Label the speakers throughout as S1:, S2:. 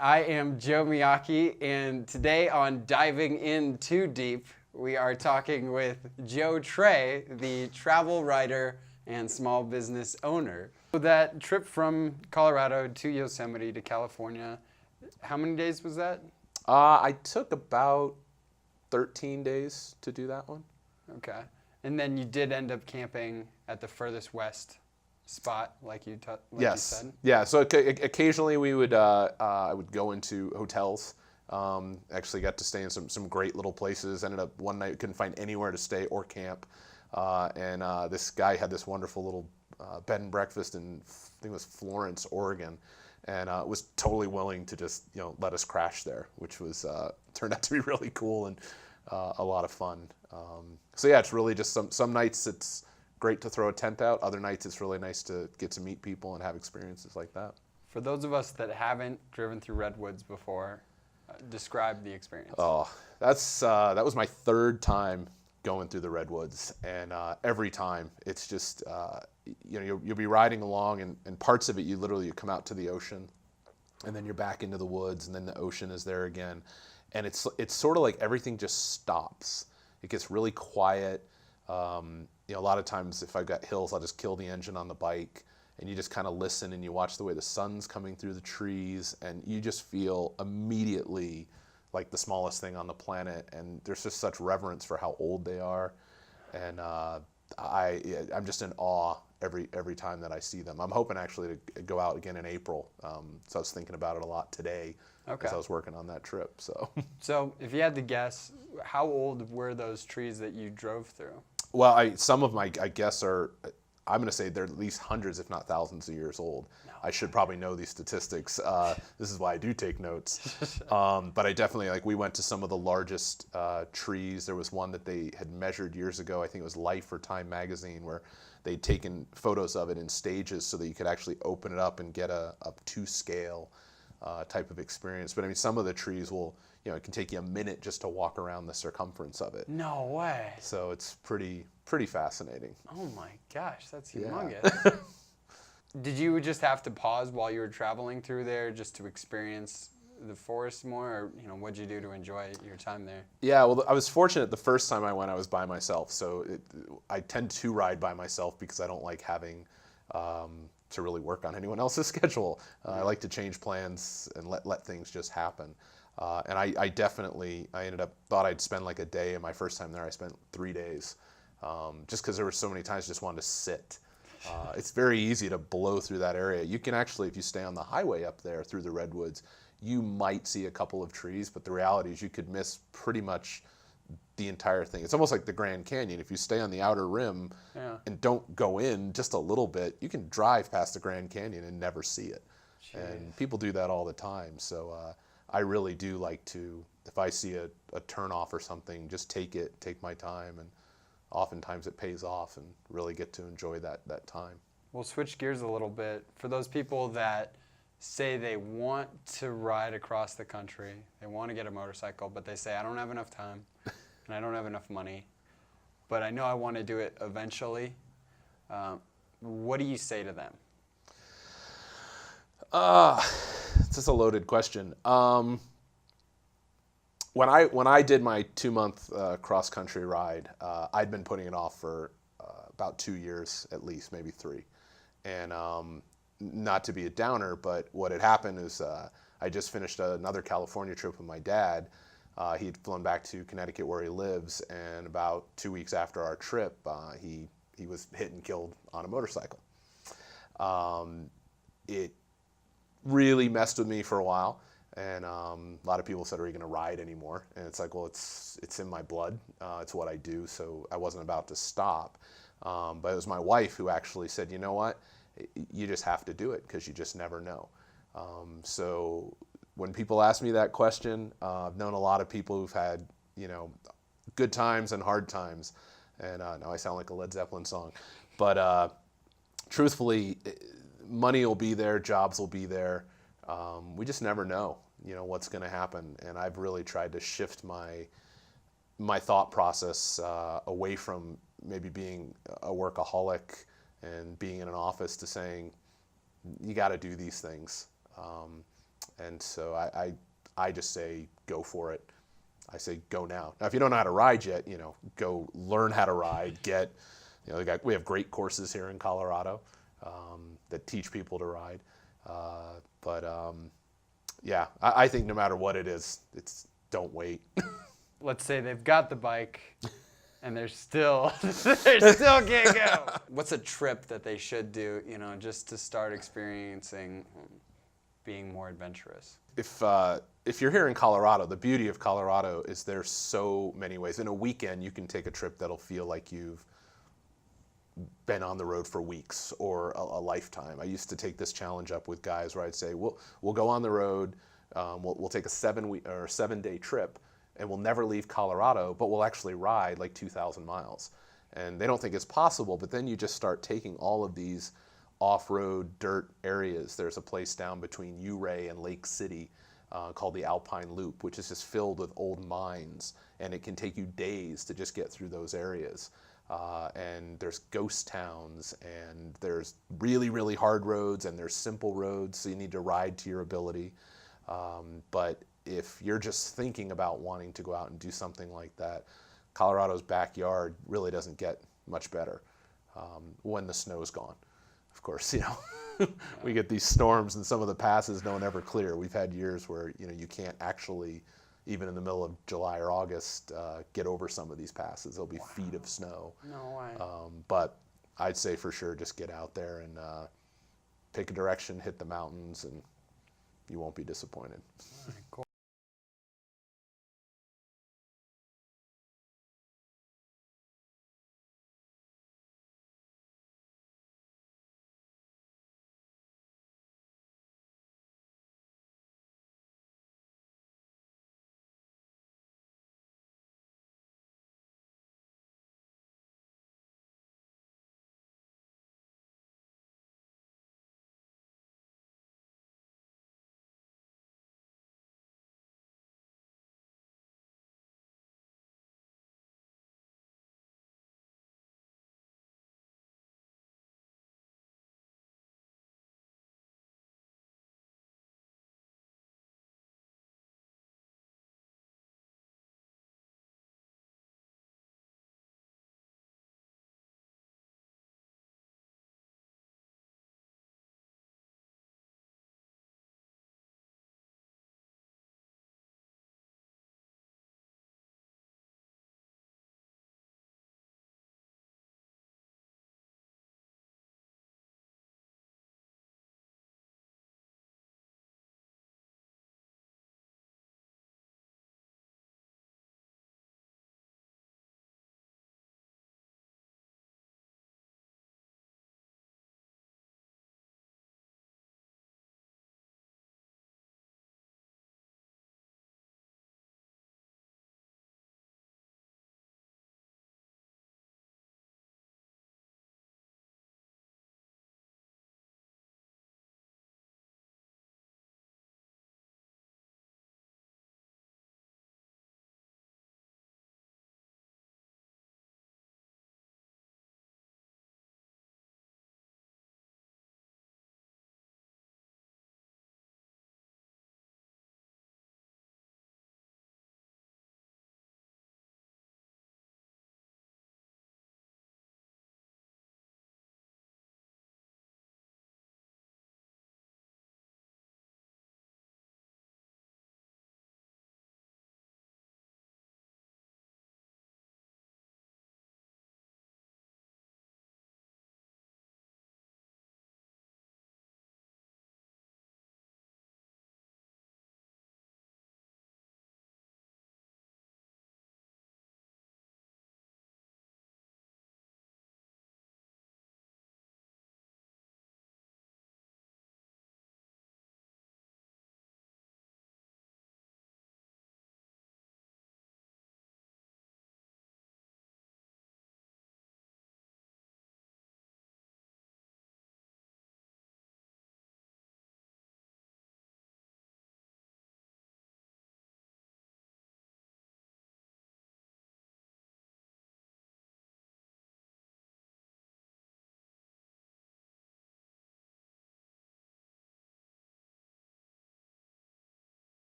S1: I am Joe Miyake, and today on Diving In Too Deep, we are talking with Trey, the travel writer and small business owner. So that trip from Colorado to Yosemite to California, how many days was that?
S2: I took about 13 days to do that one.
S1: Okay. And then you did end up camping at the furthest west spot, like you said?
S2: Yeah, so occasionally I would go into hotels. Actually got to stay in some great little places. Ended up one night, couldn't find anywhere to stay or camp. And this guy had this wonderful little bed and breakfast in, I think it was Florence, Oregon. And was totally willing to just let us crash there, which was turned out to be really cool and a lot of fun. So yeah, it's really just some nights it's great to throw a tent out. Other nights it's really nice to get to meet people and have experiences like that.
S1: For those of us that haven't driven through redwoods before, describe the experience.
S2: Oh, that was my third time going through the redwoods, and every time it's just you'll be riding along, and parts of it you come out to the ocean, and then you're back into the woods, and then the ocean is there again, and it's sort of like everything just stops. It gets really quiet. A lot of times if I've got hills, I'll just kill the engine on the bike, and you just kind of listen and you watch the way the sun's coming through the trees, and you just feel immediately like the smallest thing on the planet, and there's just such reverence for how old they are, and I'm just in awe every time that I see them. I'm hoping actually to go out again in April, so I was thinking about it a lot today as I was working on that trip.
S1: So if you had to guess, how old were those trees that you drove through?
S2: Well, some of my guess are, I'm going to say they're at least hundreds, if not thousands of years old. No. I should probably know these statistics. This is why I do take notes. But I definitely, we went to some of the largest trees. There was one that they had measured years ago. I think it was Life or Time magazine, where they'd taken photos of it in stages so that you could actually open it up and get a to scale type of experience. But I mean, some of the trees it can take you a minute just to walk around the circumference of it.
S1: No way.
S2: So it's pretty fascinating.
S1: Oh my gosh, that's humongous. Yeah. Did you just have to pause while you were traveling through there just to experience the forest more, or what'd you do to enjoy your time there?
S2: Yeah, well, I was fortunate the first time I went, I was by myself. So I tend to ride by myself because I don't like having to really work on anyone else's schedule. I like to change plans and let things just happen. And I definitely thought I'd spend like a day, and my first time there I spent 3 days, just because there were so many times I just wanted to sit. It's very easy to blow through that area. You can actually, if you stay on the highway up there through the redwoods, you might see a couple of trees, but the reality is you could miss pretty much the entire thing. It's almost like the Grand Canyon. If you stay on the outer rim and don't go in just a little bit, you can drive past the Grand Canyon and never see it. Jeez. And people do that all the time. So I really do like to, if I see a turnoff or something, just take my time, and oftentimes it pays off and really get to enjoy that time.
S1: We'll switch gears a little bit. For those people that say they want to ride across the country, they want to get a motorcycle, but they say, I don't have enough time and I don't have enough money, but I know I want to do it eventually. What do you say to them?
S2: It's just a loaded question. When I did my 2-month cross-country ride, I'd been putting it off for about 2 years at least, maybe 3. And not to be a downer, but what had happened is I just finished another California trip with my dad. He'd flown back to Connecticut where he lives, and about 2 weeks after our trip, he was hit and killed on a motorcycle. It really messed with me for a while. And a lot of people said, are you going to ride anymore? And it's like, well, it's in my blood. It's what I do, so I wasn't about to stop. But it was my wife who actually said, you know what? You just have to do it because you just never know. So when people ask me that question, I've known a lot of people who've had, good times and hard times. And now I sound like a Led Zeppelin song. But truthfully, money will be there, jobs will be there. We just never know, what's going to happen. And I've really tried to shift my thought process away from maybe being a workaholic and being in an office to saying, you got to do these things. And so I just say go for it. I say go now. Now, if you don't know how to ride yet, go learn how to ride. We have great courses here in Colorado that teach people to ride. Yeah, I think no matter what it is, don't wait.
S1: Let's say they've got the bike and they're still can't go. What's a trip that they should do, just to start experiencing being more adventurous?
S2: If you're here in Colorado, the beauty of Colorado is there's so many ways. In a weekend, you can take a trip that'll feel like you've been on the road for weeks or a lifetime. I used to take this challenge up with guys where I'd say, we'll go on the road, we'll take a 7-day trip, and we'll never leave Colorado, but we'll actually ride like 2,000 miles. And they don't think it's possible, but then you just start taking all of these off-road dirt areas. There's a place down between Ouray and Lake City called the Alpine Loop, which is just filled with old mines, and it can take you days to just get through those areas. And there's ghost towns, and there's really, really hard roads, and there's simple roads, so you need to ride to your ability. But if you're just thinking about wanting to go out and do something like that, Colorado's backyard really doesn't get much better when the snow's gone. Of course, we get these storms and some of the passes don't ever clear. We've had years where, you can't actually, even in the middle of July or August, get over some of these passes. There'll be feet of snow.
S1: No way.
S2: But I'd say for sure just get out there and pick a direction, hit the mountains, and you won't be disappointed.
S1: All right, cool.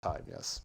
S2: time, yes.